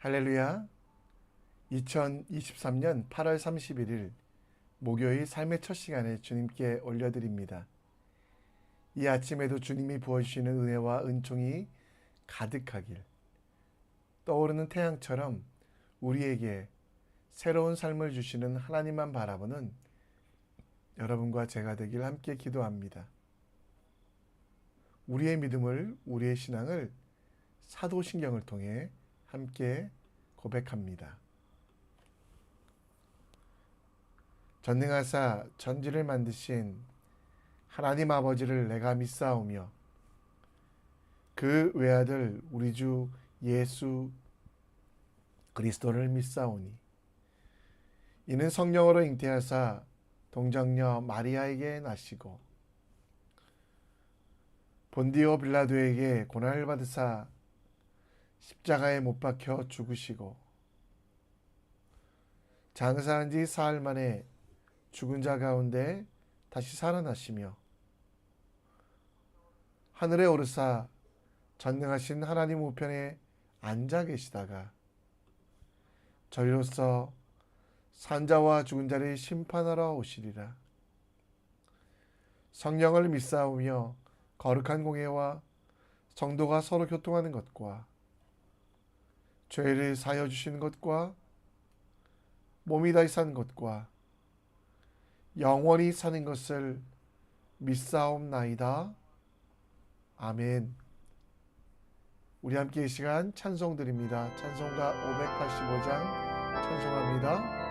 할렐루야. 2023년 8월 31일 목요일 삶의 첫 시간에 주님께 올려드립니다. 이 아침에도 주님이 부어주시는 은혜와 은총이 가득하길, 떠오르는 태양처럼 우리에게 새로운 삶을 주시는 하나님만 바라보는 여러분과 제가 되길 함께 기도합니다. 우리의 믿음을, 우리의 신앙을 사도신경을 통해 함께 고백합니다. 전능하사 천지를 만드신 하나님 아버지를 내가 믿사오며 그 외아들 우리 주 예수 그리스도를 믿사오니 이는 성령으로 잉태하사 동정녀 마리아에게 나시고 본디오 빌라도에게 고난을 받으사 십자가에 못 박혀 죽으시고 장사한 지 사흘 만에 죽은 자 가운데 다시 살아나시며 하늘에 오르사 전능하신 하나님 우편에 앉아 계시다가 저리로서 산자와 죽은 자를 심판하러 오시리라. 성령을 믿사오며 거룩한 공예와 성도가 서로 교통하는 것과 죄를 사하여 주시는 것과 몸이 다시 사는 것과 영원히 사는 것을 믿사옵나이다. 아멘. 우리 함께 이 시간 찬송 드립니다. 찬송가 585장 찬송합니다.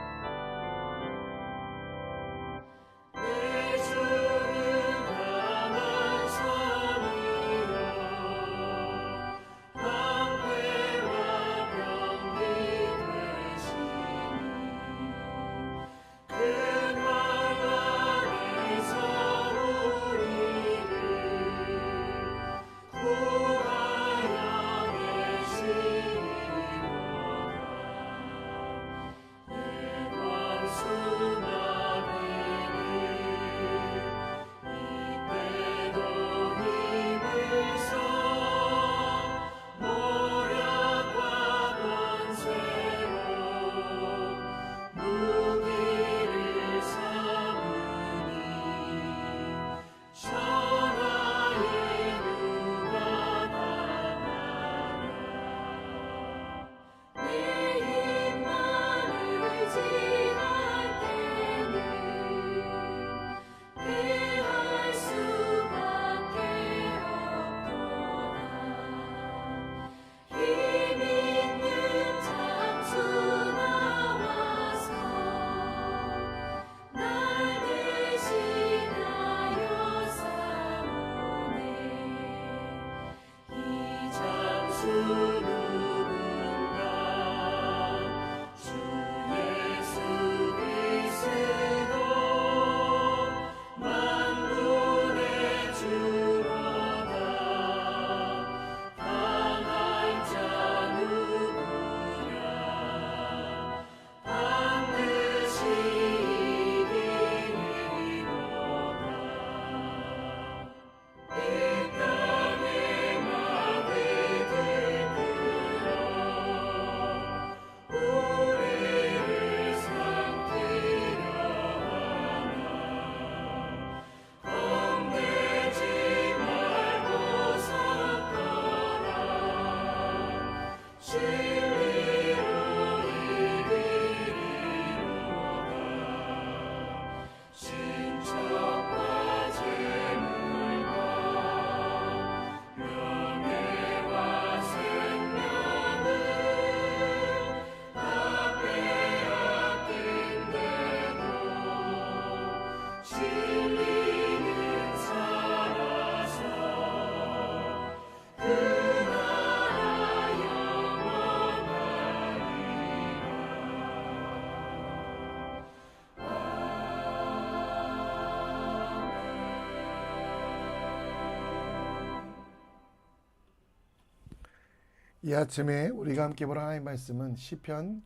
이 아침에 우리가 함께 볼 하나님의 말씀은 시편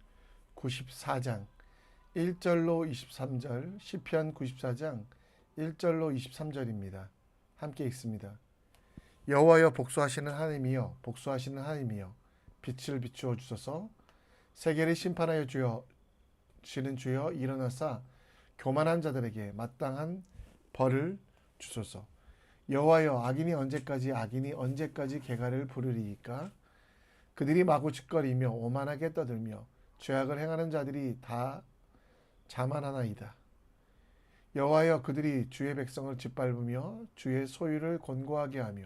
94장 1절로 23절, 시편 94장 1절로 23절입니다. 함께 읽습니다. 여호와여 복수하시는 하나님이여, 복수하시는 하나님이여, 빛을 비추어 주소서. 세계를 심판하여 주시는 주여 일어나사 교만한 자들에게 마땅한 벌을 주소서. 여호와여 악인이 언제까지 개가를 부르리이까? 그들이 마구 짓거리며 오만하게 떠들며 죄악을 행하는 자들이 다 자만하나이다. 여호와여 그들이 주의 백성을 짓밟으며 주의 소유를 곤고하게 하며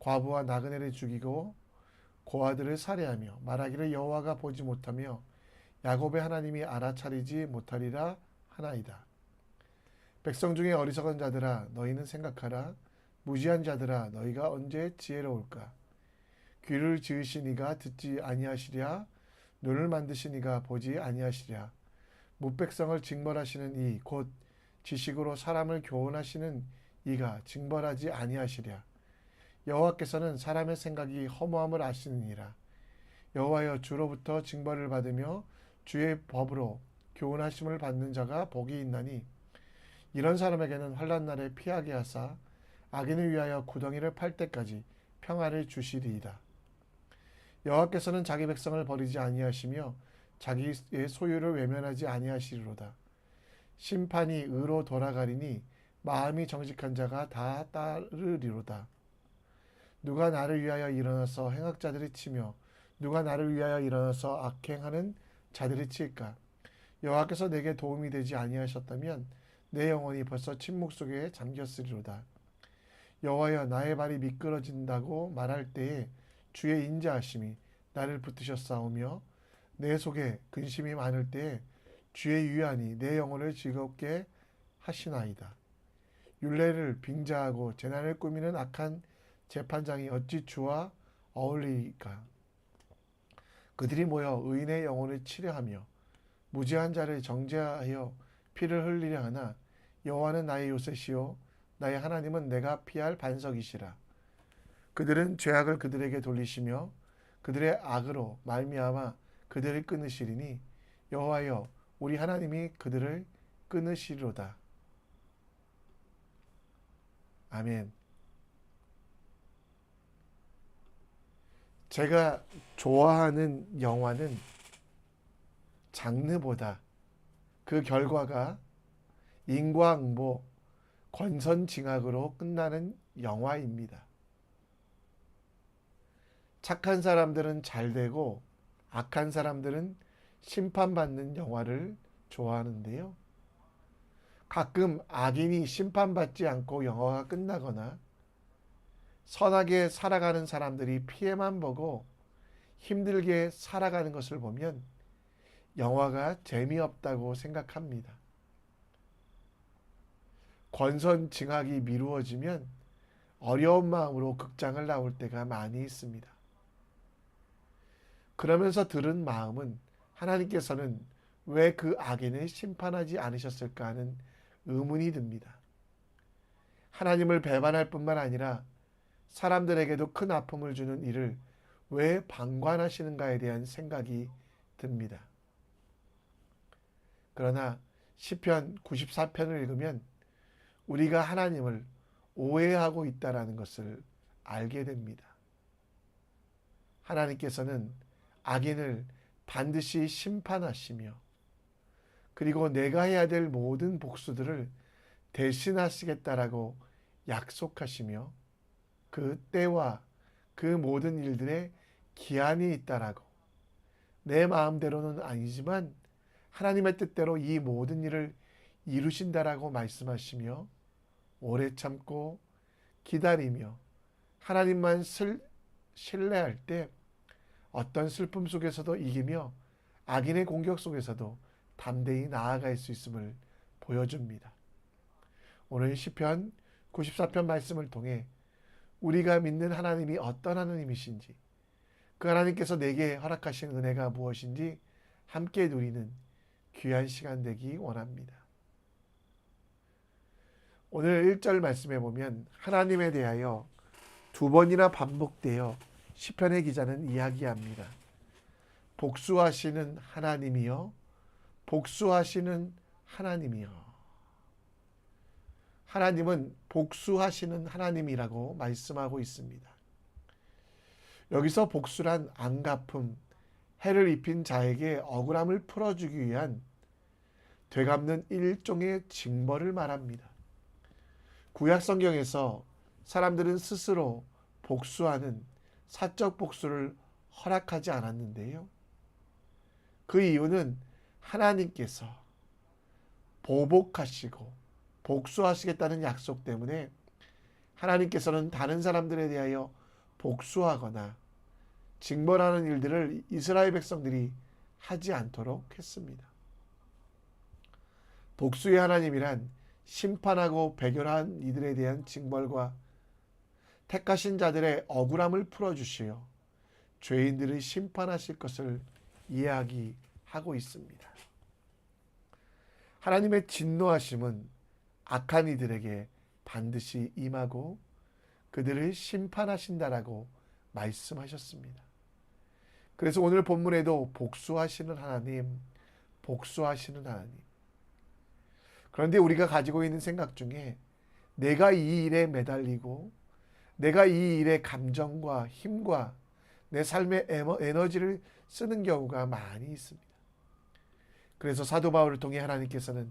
과부와 나그네를 죽이고 고아들을 살해하며 말하기를 여호와가 보지 못하며 야곱의 하나님이 알아차리지 못하리라 하나이다. 백성 중에 어리석은 자들아 너희는 생각하라. 무지한 자들아 너희가 언제 지혜로울까? 귀를 지으신 이가 듣지 아니하시랴. 눈을 만드신 이가 보지 아니하시랴. 무백성을 징벌하시는 이 곧 지식으로 사람을 교훈하시는 이가 징벌하지 아니하시랴. 여호와께서는 사람의 생각이 허무함을 아시느니라. 여호와여 주로부터 징벌을 받으며 주의 법으로 교훈하심을 받는 자가 복이 있나니 이런 사람에게는 환난 날에 피하게 하사 악인을 위하여 구덩이를 팔 때까지 평화를 주시리이다. 여호와께서는 자기 백성을 버리지 아니하시며 자기의 소유를 외면하지 아니하시리로다. 심판이 의로 돌아가리니 마음이 정직한 자가 다 따르리로다. 누가 나를 위하여 일어나서 행악자들이 치며 누가 나를 위하여 일어나서 악행하는 자들이 칠까? 여호와께서 내게 도움이 되지 아니하셨다면 내 영혼이 벌써 침묵 속에 잠겼으리로다. 여호와여 나의 발이 미끄러진다고 말할 때에 주의 인자하심이 나를 붙드셨사오며 내 속에 근심이 많을 때에 주의 유한이 내 영혼을 즐겁게 하시나이다. 율례를 빙자하고 재난을 꾸미는 악한 재판장이 어찌 주와 어울리까? 그들이 모여 의인의 영혼을 치려하며 무지한 자를 정죄하여 피를 흘리려 하나 여호와는 나의 요새시요 나의 하나님은 내가 피할 반석이시라. 그들은 죄악을 그들에게 돌리시며 그들의 악으로 말미암아 그들을 끊으시리니 여호와여 우리 하나님이 그들을 끊으시리로다. 아멘. 제가 좋아하는 영화는 장르보다 그 결과가 인과응보, 권선징악으로 끝나는 영화입니다. 착한 사람들은 잘 되고 악한 사람들은 심판받는 영화를 좋아하는데요. 가끔 악인이 심판받지 않고 영화가 끝나거나 선하게 살아가는 사람들이 피해만 보고 힘들게 살아가는 것을 보면 영화가 재미없다고 생각합니다. 권선징악이 미루어지면 어려운 마음으로 극장을 나올 때가 많이 있습니다. 그러면서 들은 마음은 하나님께서는 왜 그 악인을 심판하지 않으셨을까 하는 의문이 듭니다. 하나님을 배반할 뿐만 아니라 사람들에게도 큰 아픔을 주는 일을 왜 방관하시는가에 대한 생각이 듭니다. 그러나 시편 94편을 읽으면 우리가 하나님을 오해하고 있다는 것을 알게 됩니다. 하나님께서는 악인을 반드시 심판하시며 그리고 내가 해야 될 모든 복수들을 대신하시겠다라고 약속하시며 그 때와 그 모든 일들에 기한이 있다라고 내 마음대로는 아니지만 하나님의 뜻대로 이 모든 일을 이루신다라고 말씀하시며 오래 참고 기다리며 하나님만 신뢰할 때 어떤 슬픔 속에서도 이기며 악인의 공격 속에서도 담대히 나아갈 수 있음을 보여줍니다. 오늘 시편 94편 말씀을 통해 우리가 믿는 하나님이 어떤 하나님이신지 그 하나님께서 내게 허락하신 은혜가 무엇인지 함께 누리는 귀한 시간 되기 원합니다. 오늘 1절 말씀에 보면 하나님에 대하여 두 번이나 반복되어 시편의 기자는 이야기합니다. 복수하시는 하나님이여, 복수하시는 하나님이여. 하나님은 복수하시는 하나님이라고 말씀하고 있습니다. 여기서 복수란 안갚음, 해를 입힌 자에게 억울함을 풀어주기 위한 되갚는 일종의 징벌을 말합니다. 구약 성경에서 사람들은 스스로 복수하는 사적 복수를 허락하지 않았는데요. 그 이유는 하나님께서 보복하시고 복수하시겠다는 약속 때문에 하나님께서는 다른 사람들에 대하여 복수하거나 징벌하는 일들을 이스라엘 백성들이 하지 않도록 했습니다. 복수의 하나님이란 심판하고 배교한 이들에 대한 징벌과 택하신 자들의 억울함을 풀어주시어 죄인들을 심판하실 것을 이야기하고 있습니다. 하나님의 진노하심은 악한 이들에게 반드시 임하고 그들을 심판하신다라고 말씀하셨습니다. 그래서 오늘 본문에도 복수하시는 하나님, 복수하시는 하나님. 그런데 우리가 가지고 있는 생각 중에 내가 이 일에 매달리고 내가 이 일에 감정과 힘과 내 삶의 에너지를 쓰는 경우가 많이 있습니다. 그래서 사도 바울을 통해 하나님께서는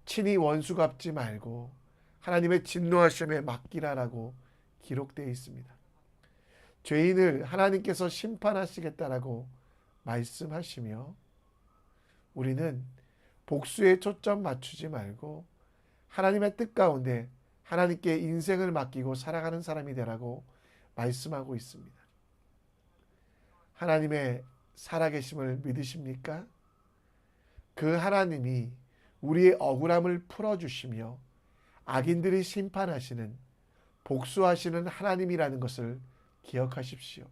친히 원수 갚지 말고 하나님의 진노하심에 맡기라라고 기록되어 있습니다. 죄인을 하나님께서 심판하시겠다라고 말씀하시며 우리는 복수에 초점 맞추지 말고 하나님의 뜻 가운데 하나님께 인생을 맡기고 살아가는 사람이 되라고 말씀하고 있습니다. 하나님의 살아계심을 믿으십니까? 그 하나님이 우리의 억울함을 풀어주시며 악인들이 심판하시는 복수하시는 하나님이라는 것을 기억하십시오.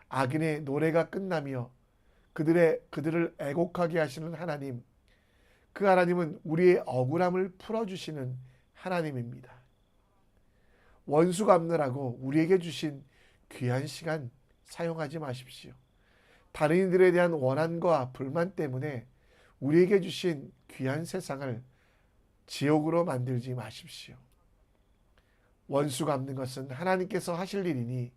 악인의 노래가 끝나며 그들을 애곡하게 하시는 하나님, 그 하나님은 우리의 억울함을 풀어주시는 하나님입니다. 원수 갚느라고 우리에게 주신 귀한 시간 사용하지 마십시오. 다른 이들에 대한 원한과 불만 때문에 우리에게 주신 귀한 세상을 지옥으로 만들지 마십시오. 원수 갚는 것은 하나님께서 하실 일이니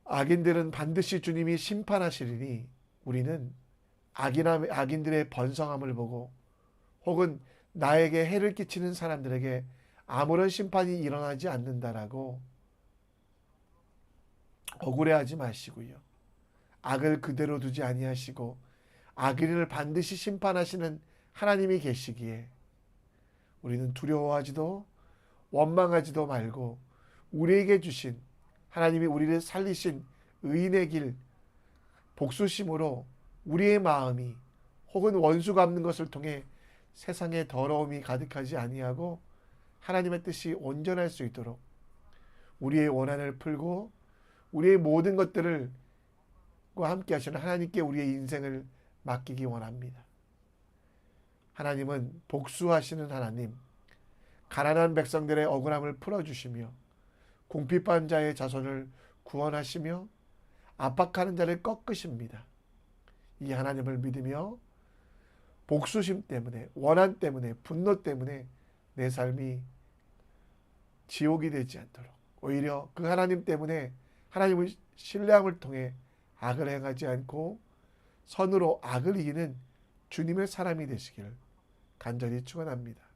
악인들은 반드시 주님이 심판하시리니 우리는 악인들의 번성함을 보고 혹은 나에게 해를 끼치는 사람들에게 아무런 심판이 일어나지 않는다라고 억울해하지 마시고요. 악을 그대로 두지 아니하시고 악인을 반드시 심판하시는 하나님이 계시기에 우리는 두려워하지도 원망하지도 말고 우리에게 주신 하나님이 우리를 살리신 의인의 길 복수심으로 우리의 마음이 혹은 원수 갚는 것을 통해 세상에 더러움이 가득하지 아니하고 하나님의 뜻이 온전할 수 있도록 우리의 원한을 풀고 우리의 모든 것들을 함께 하시는 하나님께 우리의 인생을 맡기기 원합니다. 하나님은 복수하시는 하나님, 가난한 백성들의 억울함을 풀어주시며 궁핍한 자의 자손을 구원하시며 압박하는 자를 꺾으십니다. 이 하나님을 믿으며 복수심 때문에 원한 때문에 분노 때문에 내 삶이 지옥이 되지 않도록 오히려 그 하나님 때문에 하나님의 신뢰함을 통해 악을 행하지 않고 선으로 악을 이기는 주님의 사람이 되시길 간절히 축원합니다.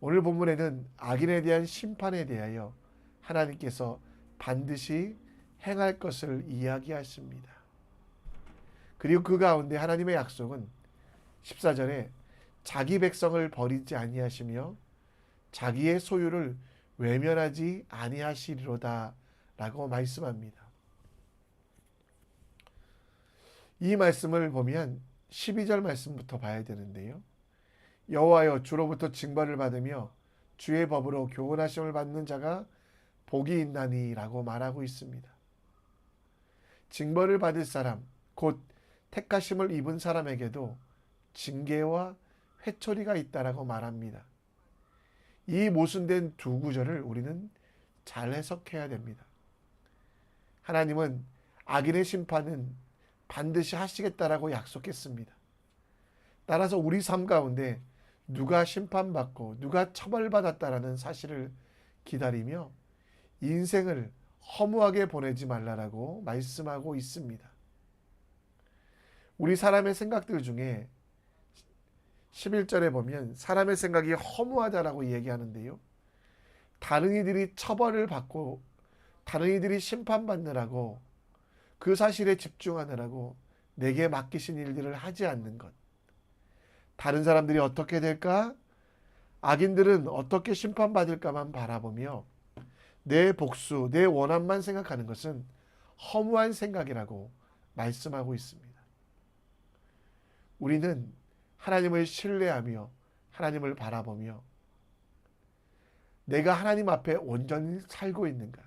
오늘 본문에는 악인에 대한 심판에 대하여 하나님께서 반드시 행할 것을 이야기하십니다. 그리고 그 가운데 하나님의 약속은 14절에 자기 백성을 버리지 아니하시며 자기의 소유를 외면하지 아니하시리로다 라고 말씀합니다. 이 말씀을 보면 12절 말씀부터 봐야 되는데요. 여호와여 주로부터 징벌을 받으며 주의 법으로 교훈하심을 받는 자가 복이 있나니 라고 말하고 있습니다. 징벌을 받을 사람, 곧 택하심을 입은 사람에게도 징계와 회초리가 있다라고 말합니다. 이 모순된 두 구절을 우리는 잘 해석해야 됩니다. 하나님은 악인의 심판은 반드시 하시겠다라고 약속했습니다. 따라서 우리 삶 가운데 누가 심판받고 누가 처벌받았다라는 사실을 기다리며 인생을 허무하게 보내지 말라라고 말씀하고 있습니다. 우리 사람의 생각들 중에 11절에 보면 사람의 생각이 허무하다라고 얘기하는데요. 다른 이들이 처벌을 받고 다른 이들이 심판받느라고 그 사실에 집중하느라고 내게 맡기신 일들을 하지 않는 것. 다른 사람들이 어떻게 될까? 악인들은 어떻게 심판받을까만 바라보며 내 복수, 내 원함만 생각하는 것은 허무한 생각이라고 말씀하고 있습니다. 우리는 하나님을 신뢰하며 하나님을 바라보며 내가 하나님 앞에 온전히 살고 있는가?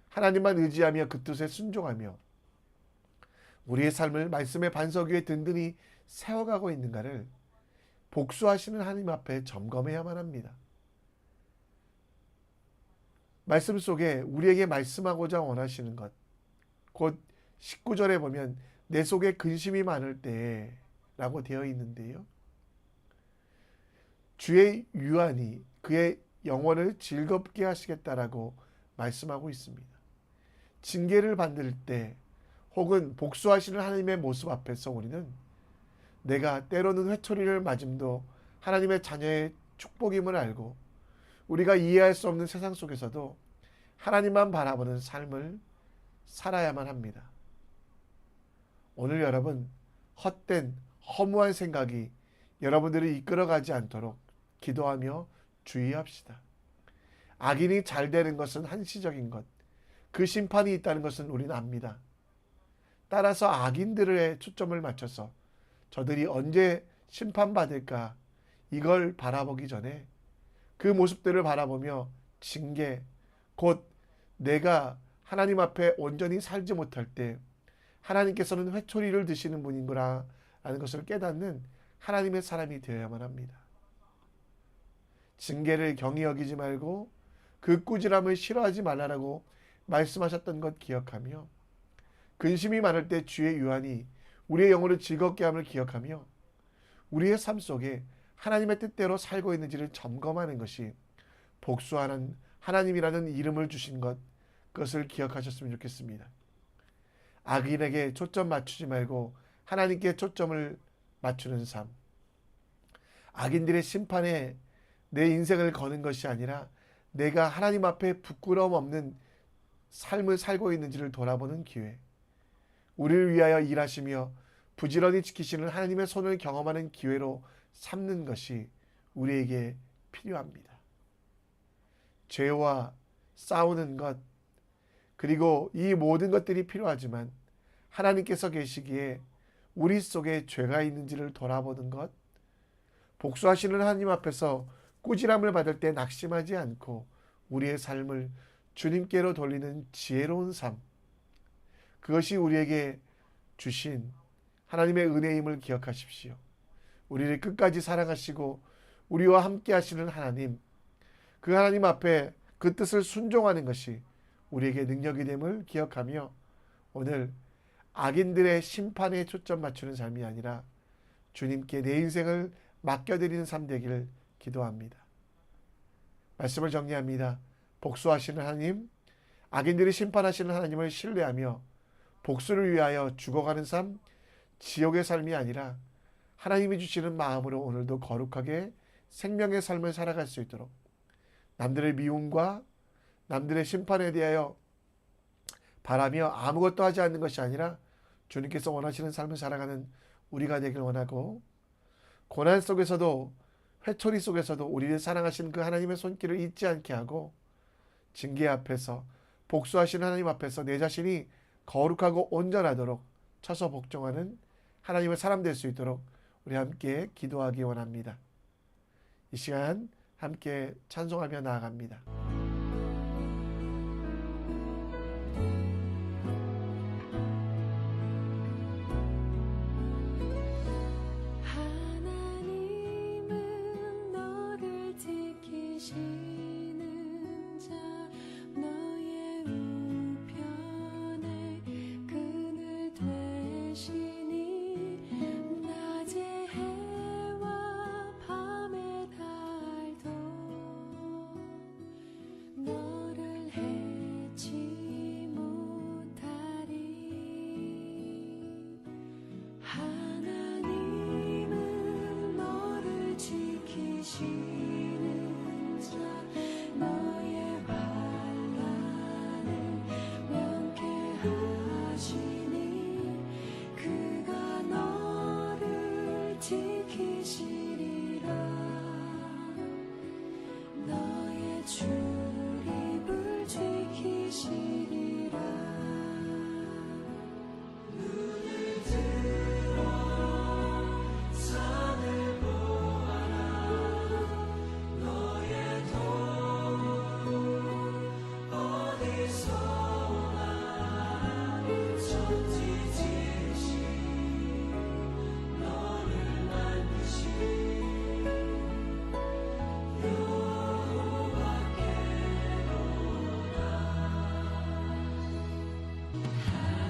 하나님만 의지하며 그 뜻에 순종하며 우리의 삶을 말씀의 반석 위에 든든히 세워가고 있는가를 복수하시는 하나님 앞에 점검해야만 합니다. 말씀 속에 우리에게 말씀하고자 원하시는 것, 곧 19절에 보면 내 속에 근심이 많을 때라고 되어 있는데요. 주의 유한이 그의 영혼을 즐겁게 하시겠다라고 말씀하고 있습니다. 징계를 받을 때 혹은 복수하시는 하나님의 모습 앞에서 우리는 내가 때로는 회초리를 맞음도 하나님의 자녀의 축복임을 알고 우리가 이해할 수 없는 세상 속에서도 하나님만 바라보는 삶을 살아야만 합니다. 오늘 여러분 헛된 허무한 생각이 여러분들을 이끌어가지 않도록 기도하며 주의합시다. 악인이 잘 되는 것은 한시적인 것, 그 심판이 있다는 것은 우리는 압니다. 따라서 악인들의 초점을 맞춰서 저들이 언제 심판받을까 이걸 바라보기 전에 그 모습들을 바라보며 징계, 곧 내가 하나님 앞에 온전히 살지 못할 때 하나님께서는 회초리를 드시는 분인구나 라는 것을 깨닫는 하나님의 사람이 되어야만 합니다. 징계를 경히 여기지 말고 그 꾸지람을 싫어하지 말라라고 말씀하셨던 것 기억하며 근심이 많을 때 주의 유한이 우리의 영혼을 즐겁게 함을 기억하며 우리의 삶 속에 하나님의 뜻대로 살고 있는지를 점검하는 것이 복수하는 하나님이라는 이름을 주신 것, 그것을 기억하셨으면 좋겠습니다. 악인에게 초점 맞추지 말고 하나님께 초점을 맞추는 삶. 악인들의 심판에 내 인생을 거는 것이 아니라 내가 하나님 앞에 부끄러움 없는 삶을 살고 있는지를 돌아보는 기회. 우리를 위하여 일하시며 부지런히 지키시는 하나님의 손을 경험하는 기회로 삼는 것이 우리에게 필요합니다. 죄와 싸우는 것, 그리고 이 모든 것들이 필요하지만 하나님께서 계시기에 우리 속에 죄가 있는지를 돌아보는 것, 복수하시는 하나님 앞에서 꾸지람을 받을 때 낙심하지 않고 우리의 삶을 주님께로 돌리는 지혜로운 삶, 그것이 우리에게 주신 하나님의 은혜임을 기억하십시오. 우리를 끝까지 사랑하시고 우리와 함께 하시는 하나님, 그 하나님 앞에 그 뜻을 순종하는 것이 우리에게 능력이 됨을 기억하며 오늘 악인들의 심판에 초점 맞추는 삶이 아니라 주님께 내 인생을 맡겨드리는 삶 되기를 기도합니다. 말씀을 정리합니다. 복수하시는 하나님, 악인들이 심판하시는 하나님을 신뢰하며 복수를 위하여 죽어가는 삶, 지옥의 삶이 아니라 하나님이 주시는 마음으로 오늘도 거룩하게 생명의 삶을 살아갈 수 있도록 남들의 미움과 남들의 심판에 대하여 바라며 아무것도 하지 않는 것이 아니라 주님께서 원하시는 삶을 살아가는 우리가 되길 원하고, 고난 속에서도 회초리 속에서도 우리를 사랑하시는 그 하나님의 손길을 잊지 않게 하고, 징계 앞에서 복수하시는 하나님 앞에서 내 자신이 거룩하고 온전하도록 쳐서 복종하는 하나님의 사람 될 수 있도록 우리 함께 기도하기 원합니다. 이 시간 함께 찬송하며 나아갑니다. 지키시는 자 너의 환난을 면케하시니 그가 너를 지키시리라 너의 출입을 지키시리라 눈을 들어 산을 보아라 너의 도움 어디서 오나 천지 지으신 너를 만드신 여호와께로다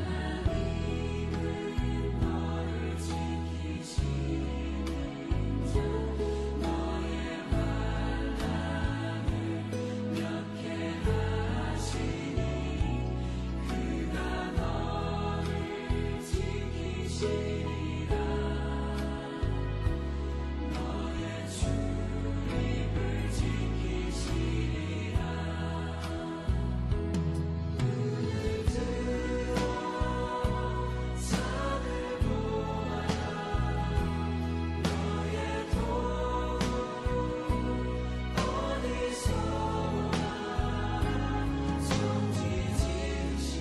하나님은 너를 지키시는 자 너의 환난을 면케하시니 그가 너를 지키시리라 너의 출입을 지키시리라 눈을 들어 산을 보아라 너의 도움 어디서 오나 천지 지으신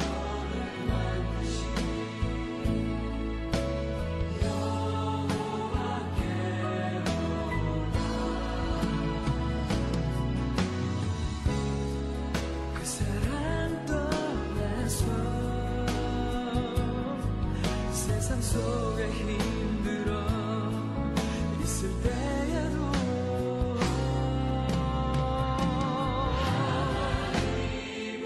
너를 만드신 그 사랑 떠나서 세상 속에 힘들어 있을 때에도 하나님은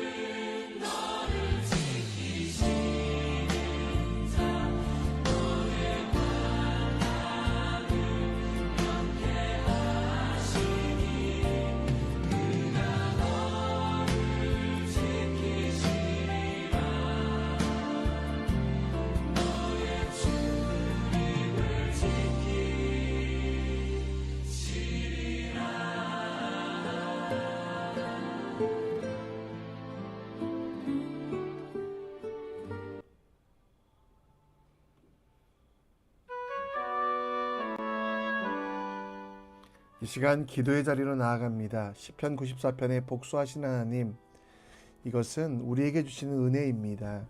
너를 지키시는 자 너의 환난을 면케하시니 그가 너를 지키시리라 너의 출입을 지키시리라 이 시간 기도의 자리로 나아갑니다. 시편 94편에 복수하신 하나님, 이것은 우리에게 주시는 은혜입니다.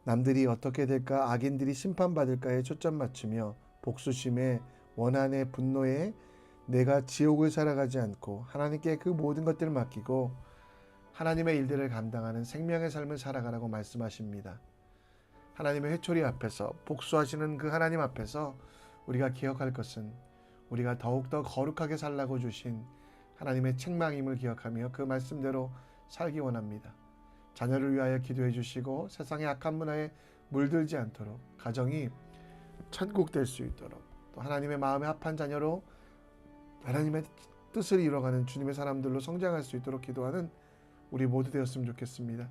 남들이 어떻게 될까, 악인들이 심판받을까에 초점 맞추며 복수심에 원한에 분노에 내가 지옥을 살아가지 않고 하나님께 그 모든 것들을 맡기고 하나님의 일들을 감당하는 생명의 삶을 살아가라고 말씀하십니다. 하나님의 회초리 앞에서, 복수하시는 그 하나님 앞에서 우리가 기억할 것은 우리가 더욱더 거룩하게 살라고 주신 하나님의 책망임을 기억하며 그 말씀대로 살기 원합니다. 자녀를 위하여 기도해 주시고 세상의 악한 문화에 물들지 않도록 가정이 천국 될 수 있도록, 또 하나님의 마음에 합한 자녀로 하나님의 뜻을 이뤄가는 주님의 사람들로 성장할 수 있도록 기도하는 우리 모두 되었으면 좋겠습니다.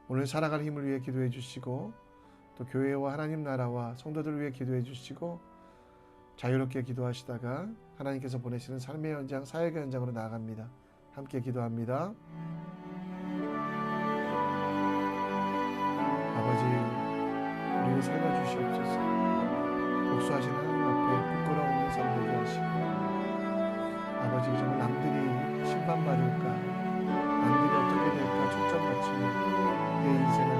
오늘 살아갈 힘을 위해 기도해 주시고 또 교회와 하나님 나라와 성도들을 위해 기도해 주시고 자유롭게 기도하시다가 하나님께서 보내시는 삶의 현장, 사역의 현장으로 나아갑니다. 함께 기도합니다. 아버지, 우리를 살려주시옵소서. 복수하신 하나님 앞에 부끄러움 없는 삶 되게 하시고, 아버지, 정말 남들이 심판받을까, 남들이 어떻게 될까 초점 맞추며 내 인생을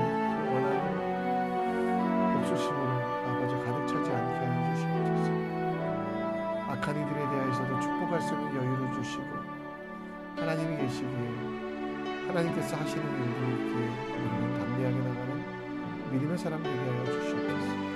원하는 복수심으로 아버지 가득 차지 않게 하여 주시옵소서. 악한 이들에 대하여서도 축복할 수 있는 여유를 주시고, 하나님이 계시기에 하나님께서 하시는 일들을 있기에 우리는 담대하게 나가는 믿음의 사람 되게 하여 주시옵소서.